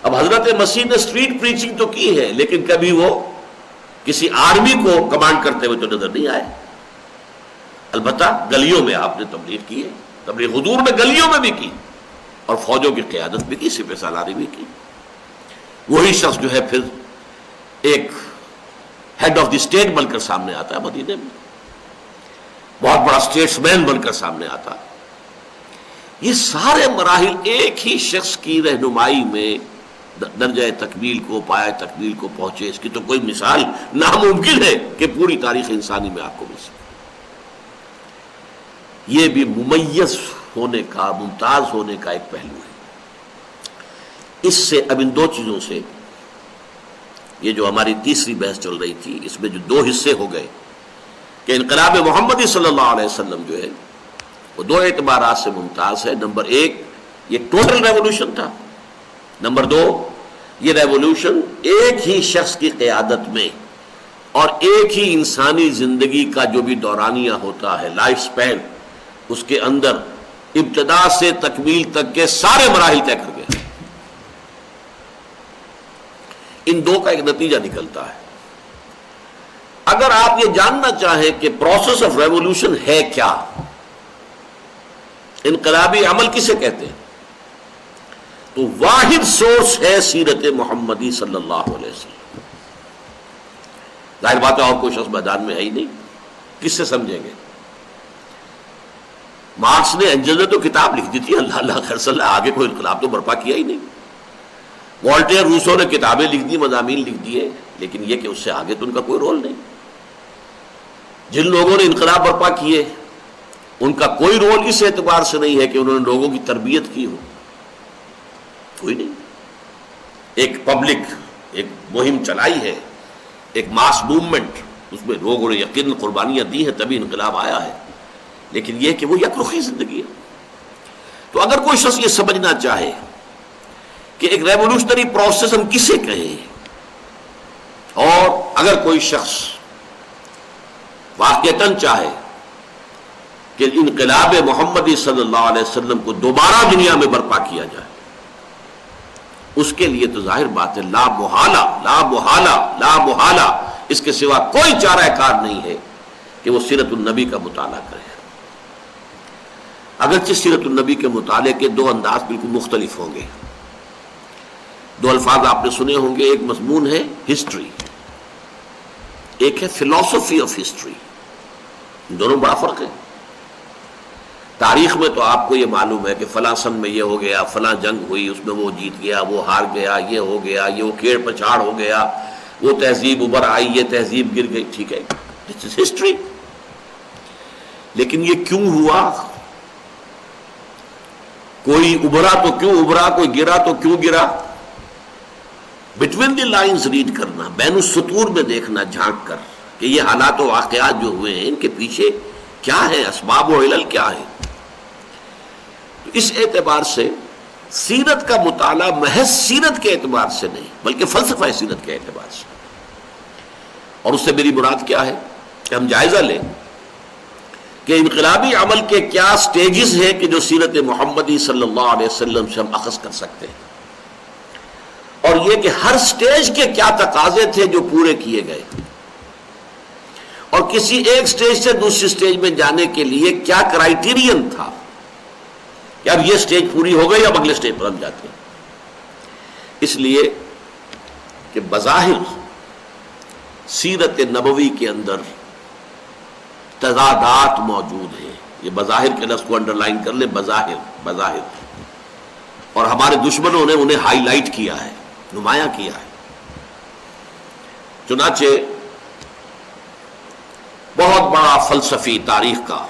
اب حضرت مسیح نے اسٹریٹ پریچنگ تو کی ہے، لیکن کبھی وہ کسی آرمی کو کمانڈ کرتے ہوئے تو نظر نہیں آئے۔ البتہ گلیوں میں آپ نے تبلیغ کی ہے، تبلیغ حضور میں گلیوں میں بھی کی، اور فوجوں کی قیادت بھی کی، سپہ سالاری بھی کی۔ وہی شخص جو ہے پھر ایک ہیڈ آف دی اسٹیٹ بن کر سامنے آتا ہے مدینے میں، بہت بڑا اسٹیٹس مین بن کر سامنے آتا ہے۔ یہ سارے مراحل ایک ہی شخص کی رہنمائی میں درجہ تکمیل کو، پایہ تکمیل کو پہنچے، اس کی تو کوئی مثال ناممکن ہے کہ پوری تاریخ انسانی میں آپ کو مل سکے۔ یہ بھی ممیز ہونے کا، ممتاز ہونے کا ایک پہلو ہے۔ اس سے اب ان 2 چیزوں سے، یہ جو ہماری تیسری بحث چل رہی تھی، اس میں جو 2 حصے ہو گئے کہ انقلاب محمدی صلی اللہ علیہ وسلم جو ہے وہ 2 اعتبارات سے ممتاز ہے۔ نمبر 1 یہ ٹوٹل ریولوشن تھا، نمبر 2 یہ ریولوشن ایک ہی شخص کی قیادت میں اور ایک ہی انسانی زندگی کا جو بھی دورانیہ ہوتا ہے، لائف سپین، اس کے اندر ابتدا سے تکمیل تک کے سارے مراحل طے کر گئے۔ ان 2 کا ایک نتیجہ نکلتا ہے۔ اگر آپ یہ جاننا چاہیں کہ پروسیس آف ریولوشن ہے کیا، انقلابی عمل کسے کہتے ہیں، تو واحد سورس ہے سیرت محمدی صلی اللہ علیہ وسلم۔ ظاہر بات ہے اور کوئی شخص میدان میں ہے ہی نہیں، کس سے سمجھیں گے؟ مارکس نے، اینجل نے تو کتاب لکھ دی تھی، اللہ اللہ خیر صلی اللہ، آگے کوئی انقلاب تو برپا کیا ہی نہیں۔ والٹیر، روسو نے کتابیں لکھ دی، مضامین لکھ دیے، لیکن یہ کہ اس سے آگے تو ان کا کوئی رول نہیں۔ جن لوگوں نے انقلاب برپا کیے ان کا کوئی رول اس اعتبار سے نہیں ہے کہ انہوں نے لوگوں کی تربیت کی ہو، کوئی نہیں۔ ایک پبلک ایک مہم چلائی ہے، ایک ماس موومنٹ، اس میں لوگوں نے یقین قربانیاں دی ہیں، تبھی انقلاب آیا ہے، لیکن یہ کہ وہ یک رخی زندگی ہے۔ تو اگر کوئی شخص یہ سمجھنا چاہے کہ ایک ریولوشنری پروسیس ہم کسے کہیں، اور اگر کوئی شخص واقعتاً چاہے کہ انقلاب محمدی صلی اللہ علیہ وسلم کو دوبارہ دنیا میں برپا کیا جائے، اس کے لیے تو ظاہر بات ہے لا محالہ لا محالہ لا محالہ، اس کے سوا کوئی چارہ کار نہیں ہے کہ وہ سیرت النبی کا مطالعہ کرے۔ اگرچہ سیرت النبی کے مطالعے کے 2 انداز بالکل مختلف ہوں گے۔ 2 الفاظ آپ نے سنے ہوں گے، ایک مضمون ہے ہسٹری، ایک ہے فلسفی آف ہسٹری، ان دونوں بڑا فرق ہے۔ تاریخ میں تو آپ کو یہ معلوم ہے کہ فلاں سن میں یہ ہو گیا، فلاں جنگ ہوئی، اس میں وہ جیت گیا، وہ ہار گیا، یہ ہو گیا، یہ وہ کیڑ پچھاڑ ہو گیا، وہ تہذیب ابھر آئی، یہ تہذیب گر گئی، ٹھیک ہے، دس از ہسٹری۔ لیکن یہ کیوں ہوا، کوئی ابھرا تو کیوں ابھرا، کوئی گرا تو کیوں گرا، بٹوین دی لائنز ریڈ کرنا، بین السطور میں دیکھنا جھانک کر کہ یہ حالات و واقعات جو ہوئے ہیں ان کے پیچھے کیا ہے، اسباب و علل کیا ہے۔ تو اس اعتبار سے سیرت کا مطالعہ محض سیرت کے اعتبار سے نہیں بلکہ فلسفہ سیرت کے اعتبار سے، اور اس سے میری مراد کیا ہے کہ ہم جائزہ لیں کہ انقلابی عمل کے کیا سٹیجز ہیں کہ جو سیرت محمدی صلی اللہ علیہ وسلم سے ہم اخذ کر سکتے ہیں۔ اور یہ کہ ہر سٹیج کے کیا تقاضے تھے جو پورے کیے گئے، اور کسی ایک سٹیج سے دوسری سٹیج میں جانے کے لیے کیا کرائیٹیرین تھا کہ اب یہ سٹیج پوری ہو گئی، اب اگلے سٹیج پر ہم جاتے ہیں۔ اس لیے کہ بظاہر سیرت نبوی کے اندر تضادات موجود ہیں، یہ بظاہر کے لفظ کو انڈر لائن کر لیں، بظاہر، اور ہمارے دشمنوں نے انہیں ہائی لائٹ کیا ہے، نمایاں کیا ہے۔ چنانچہ بہت بڑا فلسفی تاریخ کا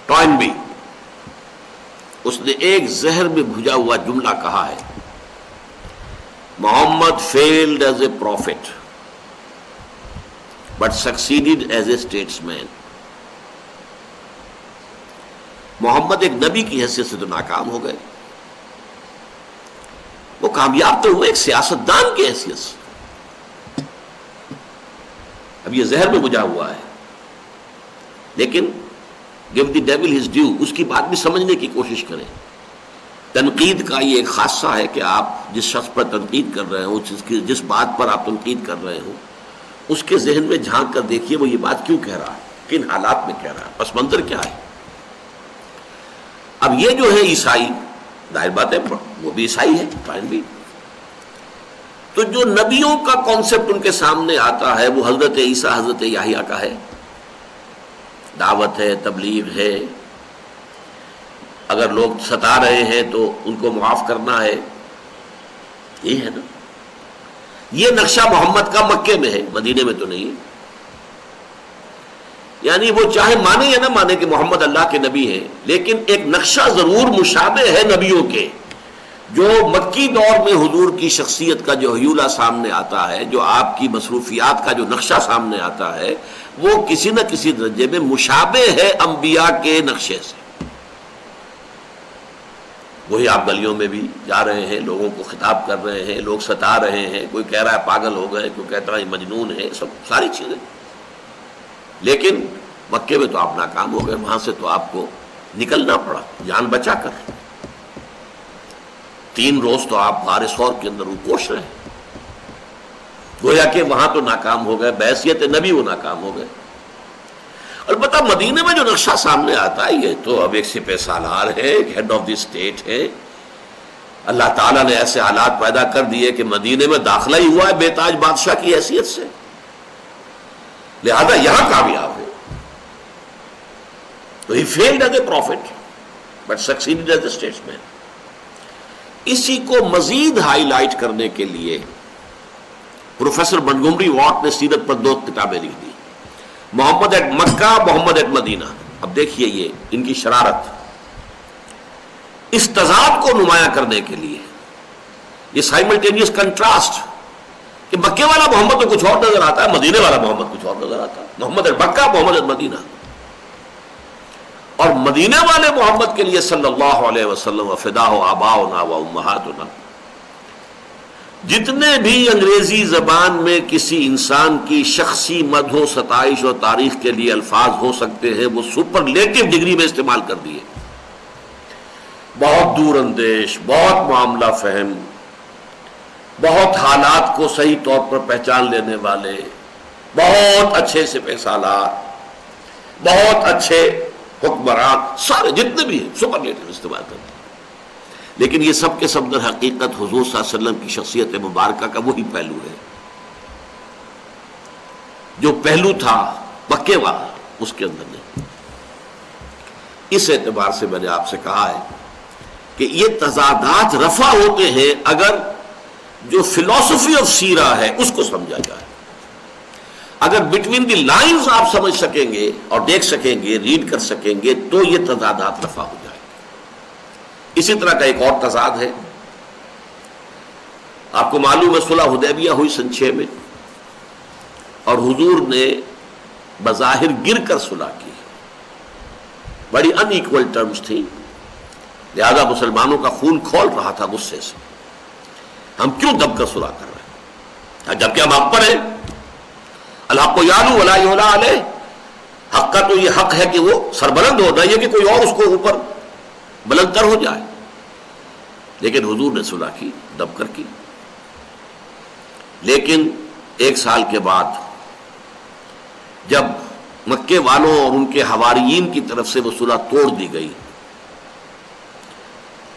ٹوائنبی، اس نے ایک زہر میں بھجا ہوا جملہ کہا ہے، محمد failed as a prophet but succeeded as a statesman۔ محمد ایک نبی کی حیثیت سے تو ناکام ہو گئے، وہ کامیاب تو ہوئے ایک سیاستدان کی حیثیت سے۔ اب یہ زہر میں بجھا ہوا ہے، لیکن give the devil his due، اس کی بات بھی سمجھنے کی کوشش کریں۔ تنقید کا یہ ایک خاصہ ہے کہ آپ جس شخص پر تنقید کر رہے ہو، جس بات پر آپ تنقید کر رہے ہو، اس کے ذہن میں جھانک کر دیکھیے وہ یہ بات کیوں کہہ رہا ہے، کن حالات میں کہہ رہا ہے، پس منظر کیا ہے۔ اب یہ جو ہے عیسائی، ظاہر بات ہے وہ بھی عیسائی ہے، فائن بھی، تو جو نبیوں کا کانسیپٹ ان کے سامنے آتا ہے وہ حضرت عیسیٰ حضرت یحییٰ کا ہے، دعوت ہے، تبلیغ ہے، اگر لوگ ستا رہے ہیں تو ان کو معاف کرنا ہے، یہ ہے نا۔ یہ نقشہ محمد کا مکے میں ہے، مدینے میں تو نہیں۔ یعنی وہ چاہے مانے یا نہ مانے کہ محمد اللہ کے نبی ہیں، لیکن ایک نقشہ ضرور مشابہ ہے نبیوں کے، جو مکی دور میں حضور کی شخصیت کا جو ہیولہ سامنے آتا ہے، جو آپ کی مصروفیات کا جو نقشہ سامنے آتا ہے، وہ کسی نہ کسی درجے میں مشابہ ہے انبیاء کے نقشے سے۔ وہی آپ گلیوں میں بھی جا رہے ہیں، لوگوں کو خطاب کر رہے ہیں، لوگ ستا رہے ہیں، کوئی کہہ رہا ہے پاگل ہو گئے، کوئی کہتا ہے مجنون ہے، سب ساری چیزیں۔ لیکن مکے میں تو آپ ناکام ہو گئے، وہاں سے تو آپ کو نکلنا پڑا جان بچا کر۔ 3 روز تو آپ غار ثور کے اندر کوش رہے، گویا کہ وہاں تو ناکام ہو گئے، بحیثیت نبی وہ ناکام ہو گئے۔ البتہ مدینے میں جو نقشہ سامنے آتا ہے، یہ تو اب ایک سپہ سالار ہے، ایک ہیڈ آف دی اسٹیٹ ہے۔ اللہ تعالیٰ نے ایسے حالات پیدا کر دیے کہ مدینے میں داخلہ ہی ہوا ہے بے تاج بادشاہ کی حیثیت سے، لہذا یہاں کامیاب ہے۔ تو he failed as a prophet but succeeded as a statesman. اسی کو مزید ہائی لائٹ کرنے کے لیے پروفیسر منٹگومری واٹ نے سیرت پر 2 کتابیں لکھ دی، محمد at Mecca, Muhammad at Medina. اب دیکھیے یہ ان کی شرارت، اس تضاد کو نمایاں کرنے کے لیے، یہ سائملٹینیس کنٹراسٹ کہ مکے والا محمد تو کچھ اور نظر آتا ہے، مدینے والا محمد کچھ اور نظر آتا ہے، محمد at Mecca, Muhammad at Medina. اور مدینے والے محمد کے لیے صلی اللہ علیہ وسلم فداہ آباؤنا و امہاتنا، جتنے بھی انگریزی زبان میں کسی انسان کی شخصی مدح و ستائش اور تعریف کے لیے الفاظ ہو سکتے ہیں، وہ سپرلیٹو ڈگری میں استعمال کر دیے۔ بہت دور اندیش، بہت معاملہ فہم، بہت حالات کو صحیح طور پر پہچان لینے والے، بہت اچھے سپہ سالار، بہت اچھے حکمران، سارے جتنے بھی ہیں سپرلیٹو استعمال کرتے ہیں۔ لیکن یہ سب کے سب در حقیقت حضور صلی اللہ علیہ وسلم کی شخصیت مبارکہ کا وہی پہلو ہے، جو پہلو تھا مکے والا اس کے اندر نہیں۔ اس اعتبار سے میں نے آپ سے کہا ہے کہ یہ تضادات رفع ہوتے ہیں اگر جو فلسفی آف سیرہ ہے اس کو سمجھا جائے۔ اگر بٹوین دی لائنز آپ سمجھ سکیں گے اور دیکھ سکیں گے، ریڈ کر سکیں گے، تو یہ تضادات رفع ہو جائے۔ اسی طرح کا ایک اور تضاد ہے، آپ کو معلوم ہے صلح حدیبیہ ہوئی سن 6 میں، اور حضور نے بظاہر گر کر صلح کی، بڑی ان ایکول ٹرمز تھی، لہذا مسلمانوں کا خون کھول رہا تھا غصے سے، ہم کیوں دب کر صلح کر رہے ہیں جبکہ ہم حق پر ہیں۔ الحق یعلو ولا یعلی علیہ، حق کا تو یہ حق ہے کہ وہ سربلند ہو، نہ یہ کہ کوئی اور اس کو اوپر بلند تر ہو جائے۔ لیکن حضور نے صلح کی، دب کر کی۔ لیکن 1 سال کے بعد جب مکے والوں اور ان کے حواریین کی طرف سے وہ صلح توڑ دی گئی،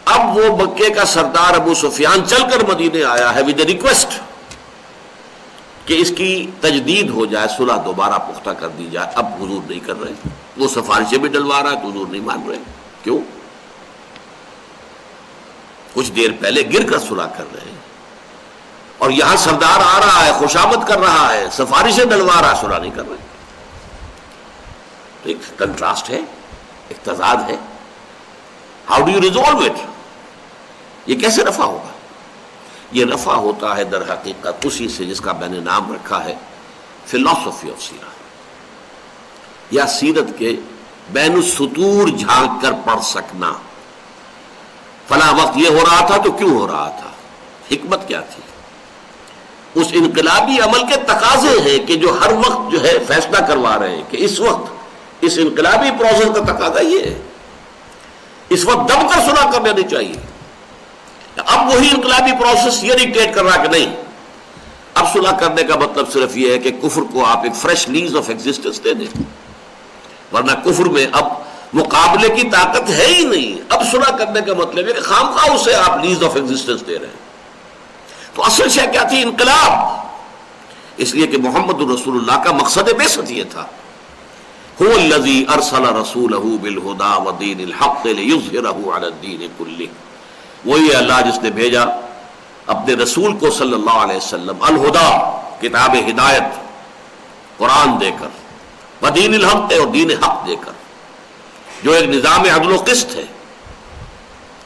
اب وہ مکے کا سردار ابو سفیان چل کر مدینے آیا ہے ود اے ریکویسٹ کہ اس کی تجدید ہو جائے، صلح دوبارہ پختہ کر دی جائے۔ اب حضور نہیں کر رہے، وہ سفارشیں بھی ڈلوا رہا ہے تو حضور نہیں مان رہے۔ کیوں؟ کچھ دیر پہلے گر کر صلح کر رہے ہیں، اور یہاں سردار آ رہا ہے، خوشامد کر رہا ہے، سفارشیں ڈلوا رہا ہے، صلح نہیں کر رہے۔ تو ایک کنٹراسٹ ہے، ایک تضاد ہے۔ How do you resolve it? یہ کیسے رفع ہوگا؟ یہ رفع ہوتا ہے در حقیقت اسی سے جس کا میں نے نام رکھا ہے فلاسفی آف سیرہ، یا سیرت کے بین السطور جھانک کر پڑھ سکنا۔ فلاں وقت یہ ہو رہا تھا تو کیوں ہو رہا تھا، حکمت کیا تھی؟ اس انقلابی عمل کے تقاضے ہیں کہ جو ہر وقت جو ہے فیصلہ کروا رہے ہیں کہ اس وقت اس انقلابی پروسیس کا تقاضا یہ ہے، اس وقت دب کر صلح کر لینی چاہیے۔ اب وہی انقلابی پروسیس یہ ڈکٹیٹ کر رہا کہ نہیں، اب صلح کرنے کا مطلب صرف یہ ہے کہ کفر کو آپ ایک فریش لیز آف ایگزسٹنس دے دیں، ورنہ کفر میں اب مقابلے کی طاقت ہے ہی نہیں۔ اب صلح کرنے کا مطلب ہے کہ خامخواہ اسے آپ لیز آف ایگزسٹنس دے رہے ہیں۔ تو اصل شے کیا تھی؟ انقلاب۔ اس لیے کہ محمد رسول اللہ کا مقصد بعثت یہ تھا، هو الذی ارسل رسولہ بالہدی ودین الحق لیظہرہ علی الدین کلہ۔ وہی اللہ جس نے بھیجا اپنے رسول کو صلی اللہ علیہ وسلم الہدا، کتاب ہدایت قرآن دے کر، ودین الحق اور دین حق دے کر، جو ایک نظام عدل و قسط ہے،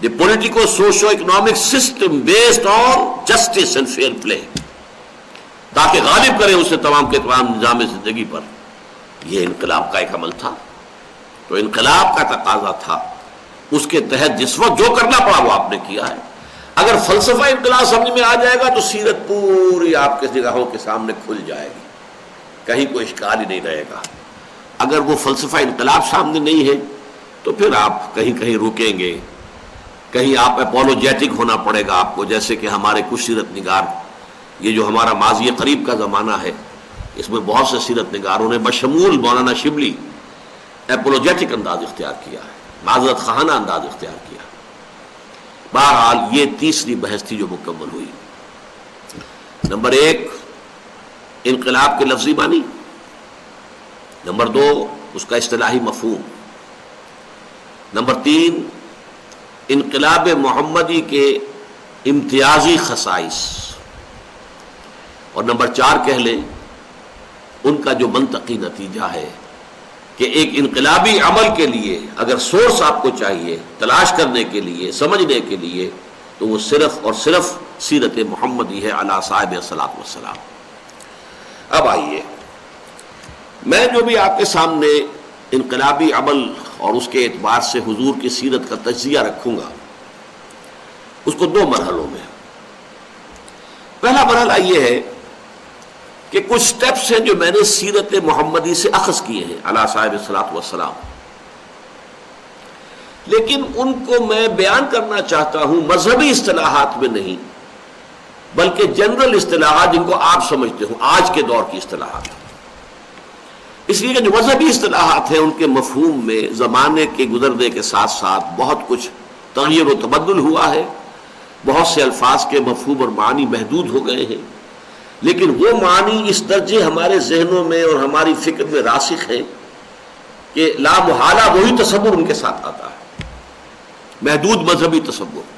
the politico socio economic system based on justice and fair play, تاکہ غالب کرے اسے تمام کے تمام نظام زندگی پر۔ یہ انقلاب کا ایک عمل تھا۔ تو انقلاب کا تقاضا تھا، اس کے تحت جس وقت جو کرنا پڑا وہ آپ نے کیا ہے۔ اگر فلسفہ انقلاب سمجھ میں آ جائے گا تو سیرت پوری آپ کے نگاہوں کے سامنے کھل جائے گی، کہیں کوئی اشکال ہی نہیں رہے گا۔ اگر وہ فلسفہ انقلاب سامنے نہیں ہے تو پھر آپ کہیں کہیں رکیں گے، کہیں آپ اپولوجیٹک ہونا پڑے گا آپ کو، جیسے کہ ہمارے کچھ سیرت نگار، یہ جو ہمارا ماضی قریب کا زمانہ ہے اس میں بہت سے سیرت نگاروں نے بشمول مولانا شبلی اپولوجیٹک انداز اختیار کیا ہے، معذرت خواہانہ انداز اختیار کیا۔ بہرحال یہ تیسری بحث تھی جو مکمل ہوئی۔ نمبر 1 انقلاب کے لفظی معنی، نمبر 2 اس کا اصطلاحی مفہوم، نمبر 3 انقلاب محمدی کے امتیازی خصائص، اور نمبر 4 کہہ لیں ان کا جو منطقی نتیجہ ہے کہ ایک انقلابی عمل کے لیے اگر سورس آپ کو چاہیے تلاش کرنے کے لیے، سمجھنے کے لیے، تو وہ صرف اور صرف سیرت محمدی ہے علی صاحب الصلاۃ والسلام۔ اب آئیے، میں جو بھی آپ کے سامنے انقلابی عمل اور اس کے اعتبار سے حضور کی سیرت کا تجزیہ رکھوں گا اس کو 2 مرحلوں میں۔ پہلا مرحلہ یہ ہے کہ کچھ سٹیپس ہیں جو میں نے سیرت محمدی سے اخذ کیے ہیں علی صاحب الصلاۃ والسلام، لیکن ان کو میں بیان کرنا چاہتا ہوں مذہبی اصطلاحات میں نہیں، بلکہ جنرل اصطلاحات جن کو آپ سمجھتے ہو، آج کے دور کی اصطلاحات۔ اس لیے کہ جو مذہبی اصطلاحات ہیں ان کے مفہوم میں زمانے کے گزرنے کے ساتھ ساتھ بہت کچھ تغیر و تبدل ہوا ہے، بہت سے الفاظ کے مفہوم اور معنی محدود ہو گئے ہیں، لیکن وہ معنی اس درجے ہمارے ذہنوں میں اور ہماری فکر میں راسخ ہیں کہ لا محالہ وہی تصور ان کے ساتھ آتا ہے، محدود مذہبی تصور۔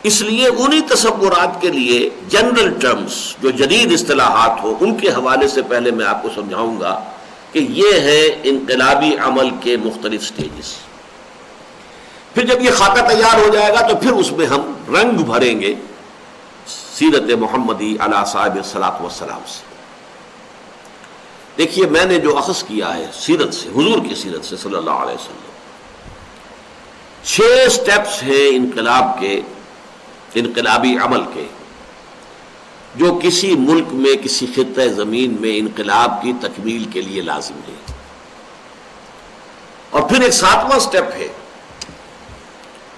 اس لیے انہی تصورات کے لیے جنرل ٹرمز جو جدید اصطلاحات ہو ان کے حوالے سے پہلے میں آپ کو سمجھاؤں گا کہ یہ ہے انقلابی عمل کے مختلف سٹیجز۔ پھر جب یہ خاکہ تیار ہو جائے گا تو پھر اس میں ہم رنگ بھریں گے سیرت محمدی علی صاحب الصلاۃ والسلام سے۔ دیکھیے میں نے جو اخذ کیا ہے سیرت سے، حضور کی سیرت سے صلی اللہ علیہ وسلم، 6 سٹیپس ہیں انقلاب کے، انقلابی عمل کے، جو کسی ملک میں، کسی خطہ زمین میں انقلاب کی تکمیل کے لیے لازم ہے۔ اور پھر ایک 7واں سٹیپ ہے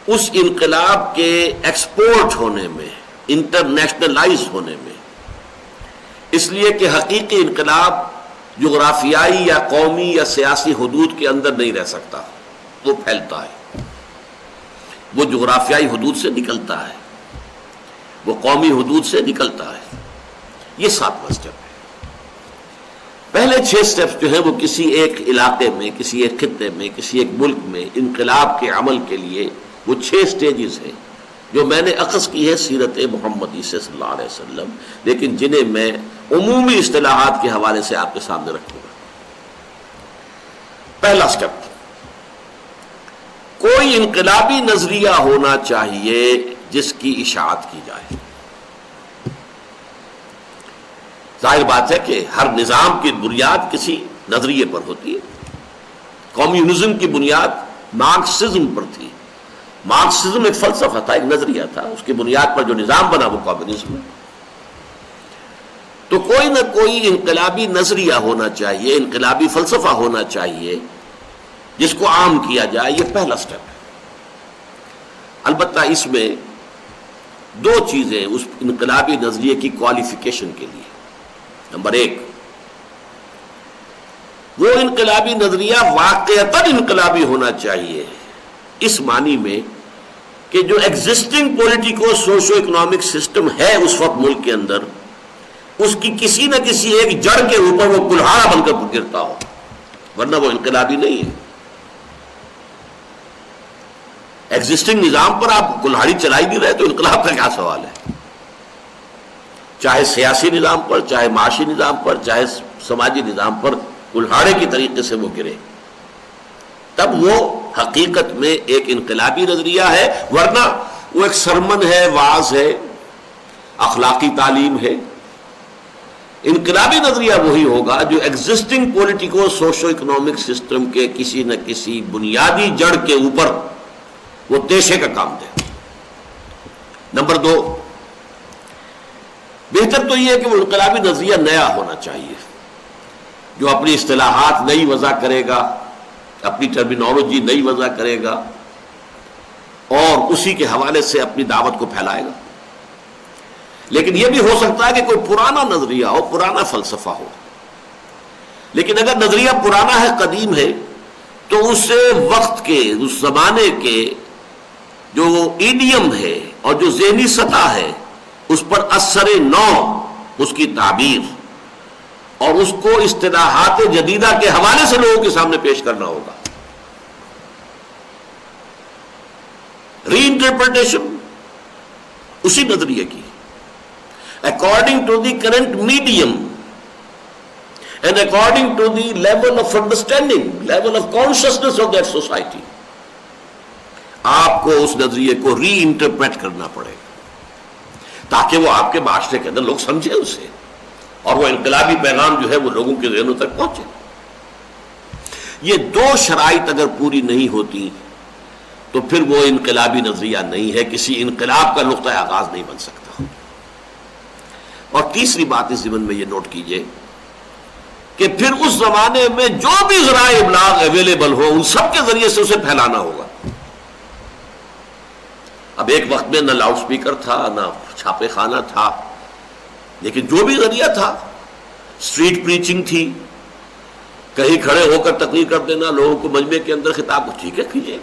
اس انقلاب کے ایکسپورٹ ہونے میں، انٹرنیشنلائز ہونے میں، اس لیے کہ حقیقی انقلاب جغرافیائی یا قومی یا سیاسی حدود کے اندر نہیں رہ سکتا، وہ پھیلتا ہے، وہ جغرافیائی حدود سے نکلتا ہے، وہ قومی حدود سے نکلتا ہے۔ یہ 7واں اسٹیپ ہے۔ پہلے 6 سٹیپس جو ہیں وہ کسی ایک علاقے میں، کسی ایک خطے میں، کسی ایک ملک میں انقلاب کے عمل کے لیے وہ 6 سٹیجز ہیں جو میں نے اخذ کی ہے سیرت محمدی سے صلی اللہ علیہ وسلم، لیکن جنہیں میں عمومی اصطلاحات کے حوالے سے آپ کے سامنے رکھوں گا۔ پہلا سٹیپ، کوئی انقلابی نظریہ ہونا چاہیے جس کی اشاعت کی جائے۔ ظاہر بات ہے کہ ہر نظام کی بنیاد کسی نظریے پر ہوتی ہے۔ کمیونزم کی بنیاد مارکسزم پر تھی۔ مارکسزم ایک فلسفہ تھا، ایک نظریہ تھا، اس کی بنیاد پر جو نظام بنا وہ کمیونزم ہے۔ تو کوئی نہ کوئی انقلابی نظریہ ہونا چاہیے، انقلابی فلسفہ ہونا چاہیے جس کو عام کیا جائے۔ یہ پہلا سٹیپ ہے۔ البتہ اس میں 2 چیزیں اس انقلابی نظریے کی کوالیفیکیشن کے لیے۔ نمبر 1، وہ انقلابی نظریہ واقعتاً انقلابی ہونا چاہیے، اس معنی میں کہ جو existing politico socio economic system ہے اس وقت ملک کے اندر، اس کی کسی نہ کسی ایک جڑ کے اوپر وہ کلہاڑا بن کر گرتا ہو، ورنہ وہ انقلابی نہیں ہے۔ ایگزسٹنگ نظام پر آپ کلہاڑی چلائی نہیں رہے تو انقلاب کا کیا سوال ہے؟ چاہے سیاسی نظام پر، چاہے معاشی نظام پر، چاہے سماجی نظام پر کلہاڑے کی طریقے سے وہ گرے، تب وہ حقیقت میں ایک انقلابی نظریہ ہے، ورنہ وہ ایک سرمن ہے، واعظ ہے، اخلاقی تعلیم ہے۔ انقلابی نظریہ وہی ہوگا جو existing politico socio economic system کے کسی نہ کسی بنیادی جڑ کے اوپر وہ تیشے کا کام دے۔ نمبر 2، بہتر تو یہ ہے کہ وہ انقلابی نظریہ نیا ہونا چاہیے، جو اپنی اصطلاحات نئی وضع کرے گا، اپنی ٹرمینالوجی نئی وضع کرے گا اور اسی کے حوالے سے اپنی دعوت کو پھیلائے گا۔ لیکن یہ بھی ہو سکتا ہے کہ کوئی پرانا نظریہ ہو، پرانا فلسفہ ہو، لیکن اگر نظریہ پرانا ہے، قدیم ہے، تو اسے وقت کے، اس زمانے کے جو ایڈیم ہے اور جو ذہنی سطح ہے اس پر اثر نو، اس کی تعبیر اور اس کو اصطلاحات جدیدہ کے حوالے سے لوگوں کے سامنے پیش کرنا ہوگا۔ ری انٹرپریٹیشن اسی نظریے کی according to the current medium and according to the level of understanding, level of consciousness of that society، آپ کو اس نظریے کو ری انٹرپریٹ کرنا پڑے گا تاکہ وہ آپ کے معاشرے کے اندر لوگ سمجھیں اسے، اور وہ انقلابی پیغام جو ہے وہ لوگوں کے ذہنوں تک پہنچے۔ یہ 2 شرائط اگر پوری نہیں ہوتی تو پھر وہ انقلابی نظریہ نہیں ہے، کسی انقلاب کا نقطہ آغاز نہیں بن سکتا۔ اور تیسری بات اس ضمن میں یہ نوٹ کیجئے کہ پھر اس زمانے میں جو بھی ذرائع ابلاغ اویلیبل ہو ان سب کے ذریعے سے اسے پھیلانا ہوگا۔ اب ایک وقت میں نہ لاؤڈ سپیکر تھا، نہ چھاپے خانہ تھا، لیکن جو بھی ذریعہ تھا، اسٹریٹ پریچنگ تھی، کہیں کھڑے ہو کر تقریر کر دینا، لوگوں کو مجمع کے اندر خطاب، ٹھیک ہے کیجیے،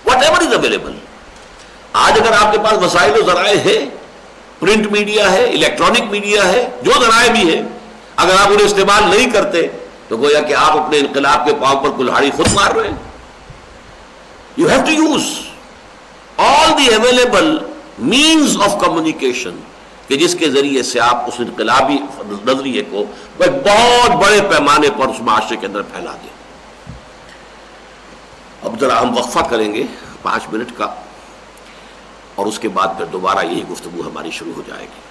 واٹ ایور از اویلیبل۔ آج اگر آپ کے پاس وسائل و ذرائع ہے، پرنٹ میڈیا ہے، الیکٹرانک میڈیا ہے، جو ذرائع بھی ہے، اگر آپ انہیں استعمال نہیں کرتے تو گویا کہ آپ اپنے انقلاب کے پاؤں پر کلہاڑی خود مار رہے ہیں۔ You have to use all the available means of communication, کہ جس کے ذریعے سے آپ اس انقلابی نظریے کو بہت بڑے پیمانے پر اس معاشرے کے اندر پھیلا دیں۔ اب ذرا ہم وقفہ کریں گے 5 منٹ کا، اور اس کے بعد پھر دوبارہ یہی گفتگو ہماری شروع ہو جائے گی۔